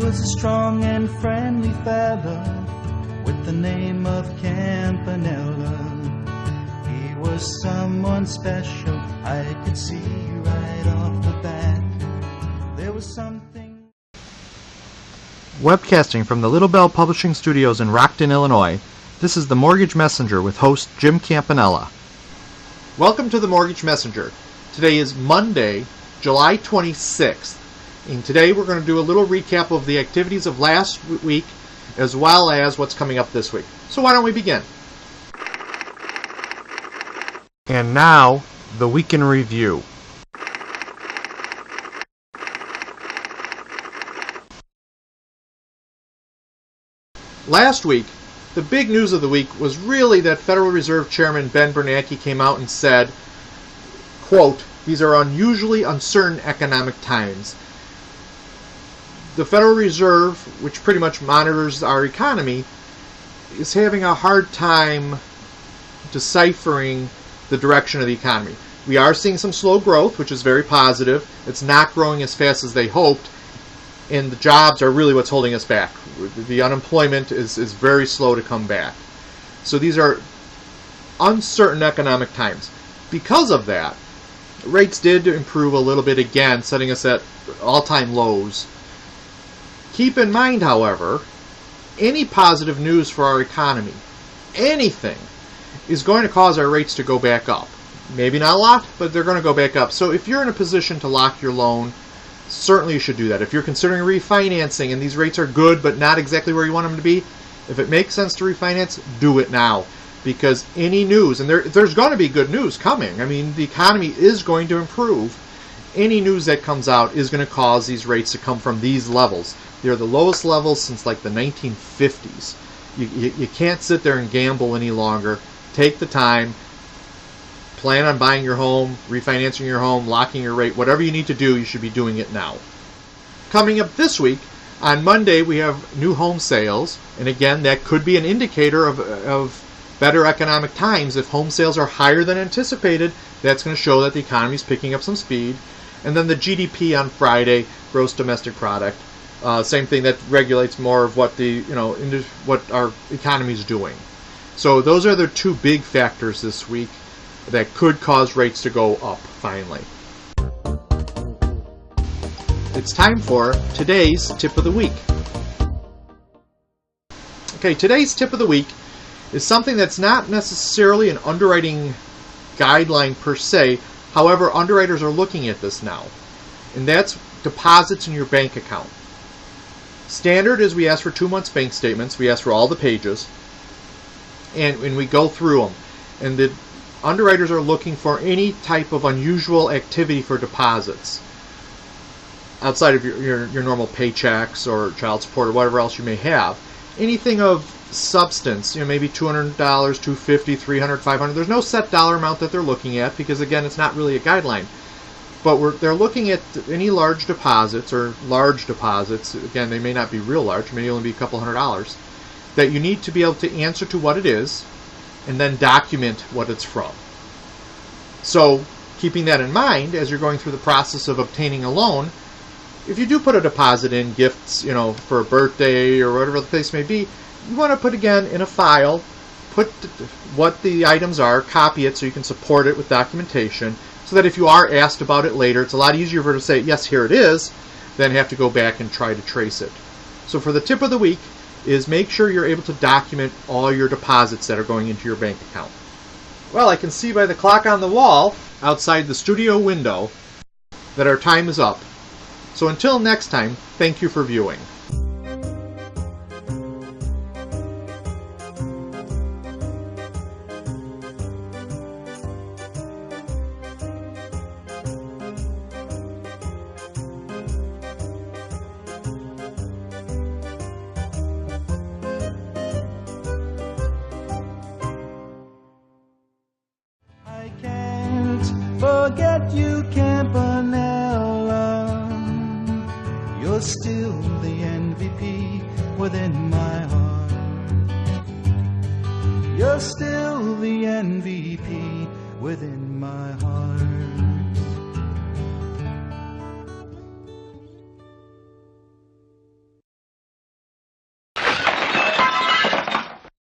was a strong and friendly fella with the name of Campanella. He was someone special, I could see right off the bat. There was something. Webcasting from the Little Bell Publishing Studios in Rockton, Illinois, this is the Mortgage Messenger with host Jim Campanella. Welcome to the Mortgage Messenger. Today is Monday, July 26th, and today we're going to do a little recap of the activities of last week as well as what's coming up this week. So why don't we begin? And now, the week in review. Last week, the big news of the week was really that Federal Reserve Chairman Ben Bernanke came out and said, quote, "These are unusually uncertain economic times." The Federal Reserve, which pretty much monitors our economy, is having a hard time deciphering the direction of the economy. We are seeing some slow growth, which is very positive. It's not growing as fast as they hoped, and the jobs are really what's holding us back. The unemployment is very slow to come back. So these are uncertain economic times. Because of that, rates did improve a little bit again, setting us at all-time lows. Keep in mind, however, any positive news for our economy, anything, is going to cause our rates to go back up. Maybe not a lot, but they're going to go back up. So if you're in a position to lock your loan, certainly you should do that. If you're considering refinancing and these rates are good but not exactly where you want them to be, if it makes sense to refinance, do it now. Because any news, and there's going to be good news coming. I mean, the economy is going to improve. Any news that comes out is going to cause these rates to come from these levels. They're the lowest levels since like the 1950s. You can't sit there and gamble any longer. Take the time. Plan on buying your home, refinancing your home, locking your rate. Whatever you need to do, you should be doing it now. Coming up this week, on Monday, we have new home sales. And again, that could be an indicator of better economic times. If home sales are higher than anticipated, that's going to show that the economy is picking up some speed. And then the GDP on Friday, gross domestic product. Same thing, that regulates more of what what our economy is doing. So those are the two big factors this week that could cause rates to go up finally. It's time for today's tip of the week. Okay, today's tip of the week is something that's not necessarily an underwriting guideline per se. However, underwriters are looking at this now, and that's deposits in your bank account. Standard is we ask for 2 months bank statements. We ask for all the pages, and we go through them. And the underwriters are looking for any type of unusual activity for deposits outside of your normal paychecks or child support or whatever else you may have. Anything of substance, maybe $200, $250, $300, $500. There's no set dollar amount that they're looking at because, again, it's not really a guideline. But they're looking at any large deposits or large deposits. Again, they may not be real large. It may only be a couple $100s. That you need to be able to answer to what it is and then document what it's from. So, keeping that in mind as you're going through the process of obtaining a loan, if you do put a deposit in, gifts, for a birthday or whatever the case may be, you want to put, again, in a file, put what the items are, copy it so you can support it with documentation, so that if you are asked about it later, it's a lot easier for it to say, yes, here it is, than have to go back and try to trace it. So for the tip of the week is make sure you're able to document all your deposits that are going into your bank account. Well, I can see by the clock on the wall outside the studio window that our time is up. So until next time, thank you for viewing. Forget you, Campanella. You're still the MVP within my heart. You're still the MVP within